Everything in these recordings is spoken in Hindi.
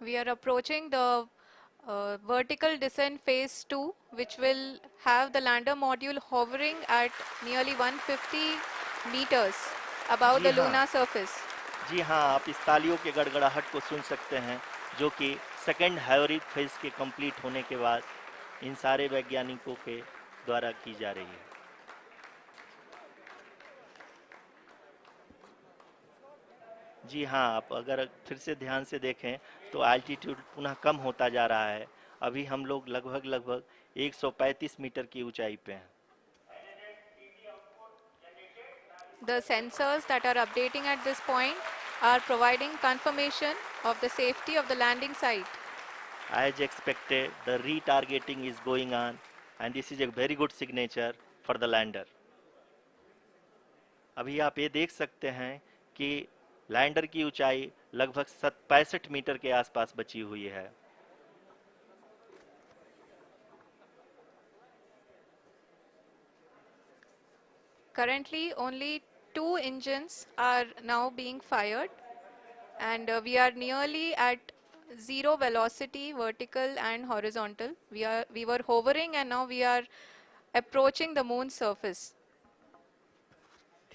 We are approaching the vertical descent phase 2, which will have the lander module hovering at nearly 150 meters above ji the हाँ, lunar surface. जी हाँ, आप इस तालियों के गड़गड़ाहट को सुन सकते हैं, जो कि सेकंड हाइब्रिड फेज के कंप्लीट होने के बाद इन सारे वैज्ञानिकों के द्वारा की जा रही है। जी हाँ, आप अगर फिर से ध्यान से देखें तो एल्टीट्यूड पुनः कम होता जा रहा है। अभी हम लोग लगभग 135 मीटर की ऊंचाई पे हैं। The sensors that are updating at this point are providing confirmation of the safety of the landing site. As expected, the retargeting is going on, and this is a very good signature for the lander. अभी आप ये देख सकते हैं कि लैंडर की ऊंचाई लगभग 65 मीटर के आसपास बची हुई है। Currently, only 2 engines are now being fired, and we are nearly at zero velocity, vertical and horizontal. We were hovering, and now we are approaching the moon's surface.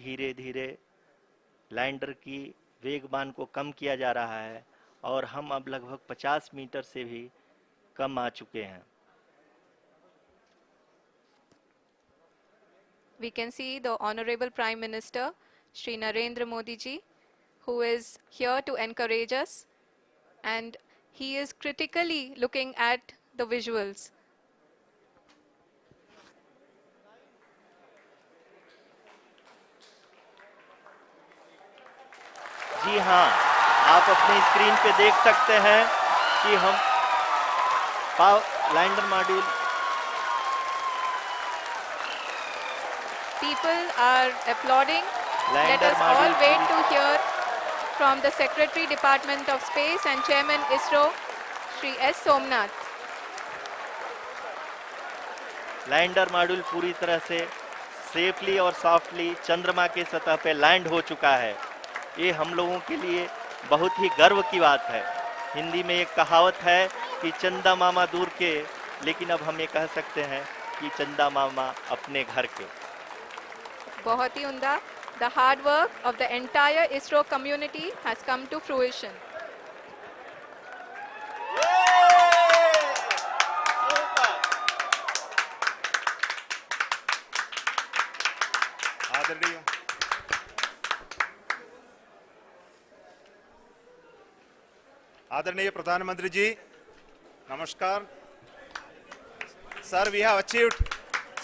धीरे धीरे लैंडर की वेगमान को कम किया जा रहा है और हम अब लगभग 50 मीटर से भी कम आ चुके हैं। We can see the Honorable Prime Minister, Shri Narendra Modi ji, who is here to encourage us, and he is critically looking at the visuals. जी हाँ, आप अपने स्क्रीन पे देख सकते हैं कि हम lander module People are applauding. Let lander us all module wait to hear from the Secretary, Department of Space and Chairman ISRO, Shri S. Somnath. Lander module पूरी तरह से सेफली और सॉफ्टली चंद्रमा के सतह पे लैंड हो चुका है। ये हम लोगों के लिए बहुत ही गर्व की बात है। हिंदी में एक कहावत है कि चंदा मामा दूर के, लेकिन अब हम ये कह सकते हैं कि चंदा मामा अपने घर के। बहुत ही उम्दा. The hard work of the entire ISRO community has come to fruition. आदरणीय आदरणीय प्रधानमंत्री जी, नमस्कार। Sir, we have achieved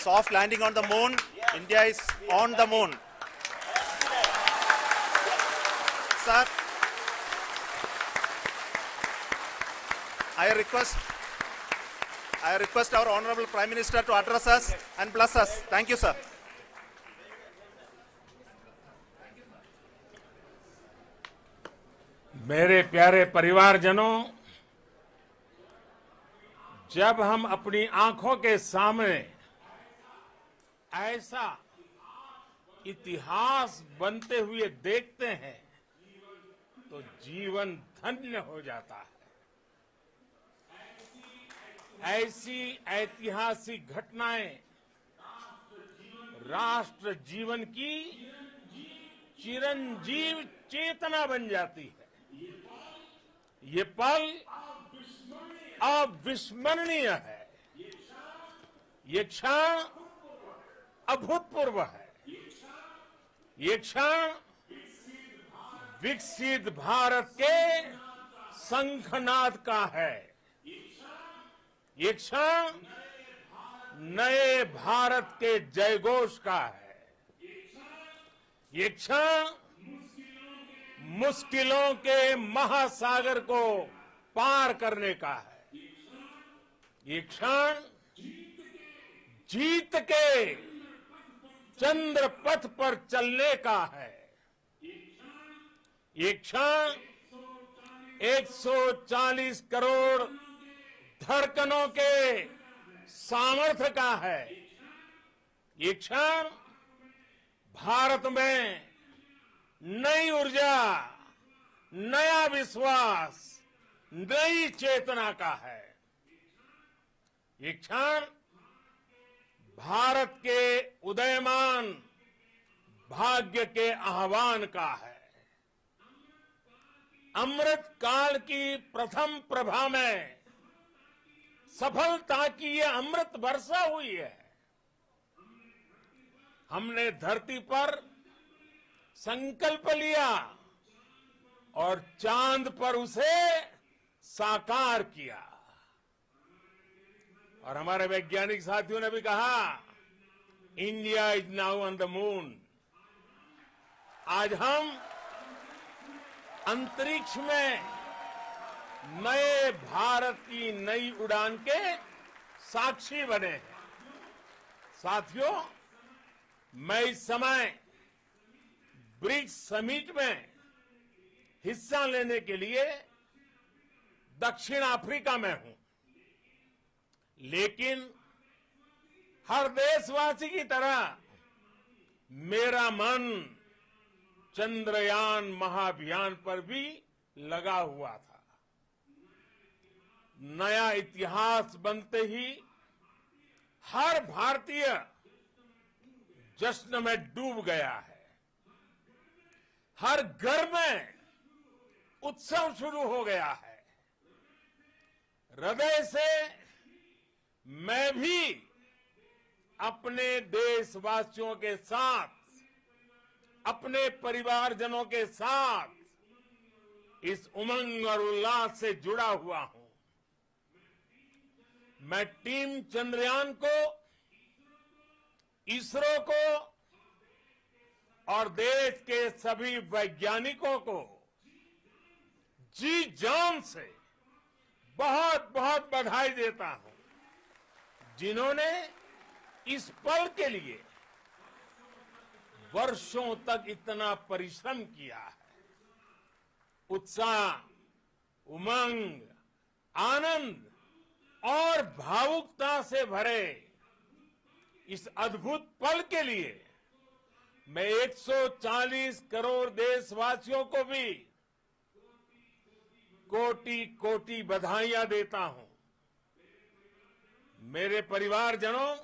soft landing on the moon. India is on the moon. Sir, I request our Honorable Prime Minister to address us and bless us. Thank you, sir. मेरे प्यारे परिवारजनों, जब हम अपनी आंखों के सामने ऐसा इतिहास बनते हुए देखते हैं तो जीवन धन्य हो जाता है। ऐसी ऐतिहासिक घटनाएं राष्ट्र जीवन की चिरंजीव चेतना बन जाती है। ये पल अविस्मरणीय है। ये क्षण अभूतपूर्व है। ये क्षण विकसित भारत के शंखनाद का है। ये क्षण नए भारत के जयघोष का है। ये क्षण मुश्किलों के महासागर को पार करने का है। ये क्षण जीत के चंद्र पथ पर चलने का है। ये क्षण 140 करोड़ धड़कनों के सामर्थ्य का है। ये क्षण भारत में नई ऊर्जा, नया विश्वास, नई चेतना का है। ये क्षण भारत के उदयमान भाग्य के आह्वान का है। अमृत काल की प्रथम प्रभा में सफलता की ये अमृत वर्षा हुई है। हमने धरती पर संकल्प लिया और चांद पर उसे साकार किया। और हमारे वैज्ञानिक साथियों ने भी कहा, India is now on the moon. आज हम अंतरिक्ष में नए भारत की नई उड़ान के साक्षी बने हैं। साथियों, मैं इस समय ब्रिक्स समिट में हिस्सा लेने के लिए दक्षिण अफ्रीका में हूं, लेकिन हर देशवासी की तरह मेरा मन चंद्रयान महाअभियान पर भी लगा हुआ था। नया इतिहास बनते ही हर भारतीय जश्न में डूब गया है। हर घर में उत्सव शुरू हो गया है। हृदय से मैं भी अपने देशवासियों के साथ, अपने परिवारजनों के साथ इस उमंग और उल्लास से जुड़ा हुआ हूं। मैं टीम चंद्रयान को, इसरो को और देश के सभी वैज्ञानिकों को जी जान से बहुत बहुत बधाई देता हूं, जिन्होंने इस पल के लिए वर्षों तक इतना परिश्रम किया है। उत्साह, उमंग, आनंद और भावुकता से भरे इस अद्भुत पल के लिए मैं 140 करोड़ देशवासियों को भी कोटि कोटि बधाइयां देता हूं। मेरे परिवारजनों,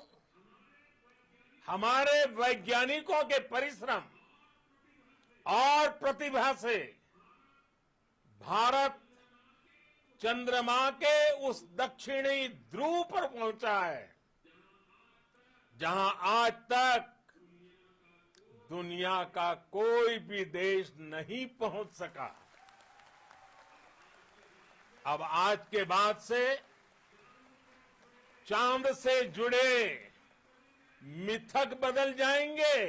हमारे वैज्ञानिकों के परिश्रम और प्रतिभा से भारत चंद्रमा के उस दक्षिणी ध्रुव पर पहुंचा है, जहां आज तक दुनिया का कोई भी देश नहीं पहुंच सका। अब आज के बाद से चांद से जुड़े मिथक बदल जाएंगे,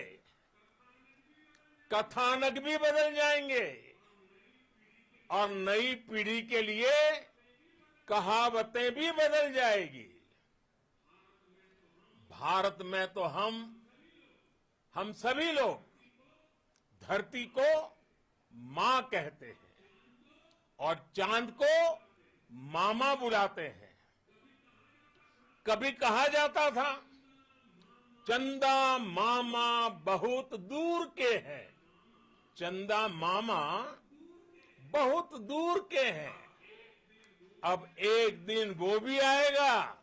कथानक भी बदल जाएंगे और नई पीढ़ी के लिए कहावतें भी बदल जाएगी। भारत में तो हम सभी लोग धरती को मां कहते हैं और चांद को मामा बुलाते हैं। कभी कहा जाता था, चंदा मामा बहुत दूर के हैं। चंदा मामा बहुत दूर के हैं। अब एक दिन वो भी आएगा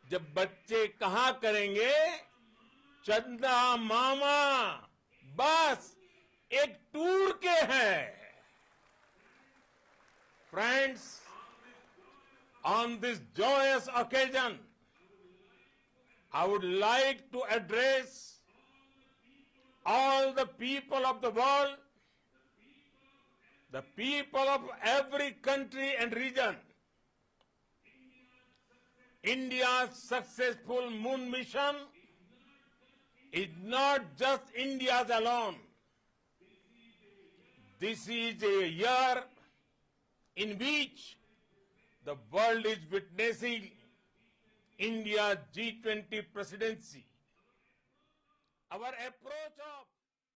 जब बच्चे कहा करेंगे, चंदा मामा बस एक टूर के हैं। Friends, on this joyous occasion, I would like to address all the people of the world, the people of every country and region. India's successful moon mission is not just India's alone. This is a year in which the world is witnessing India's G20 presidency. Our approach of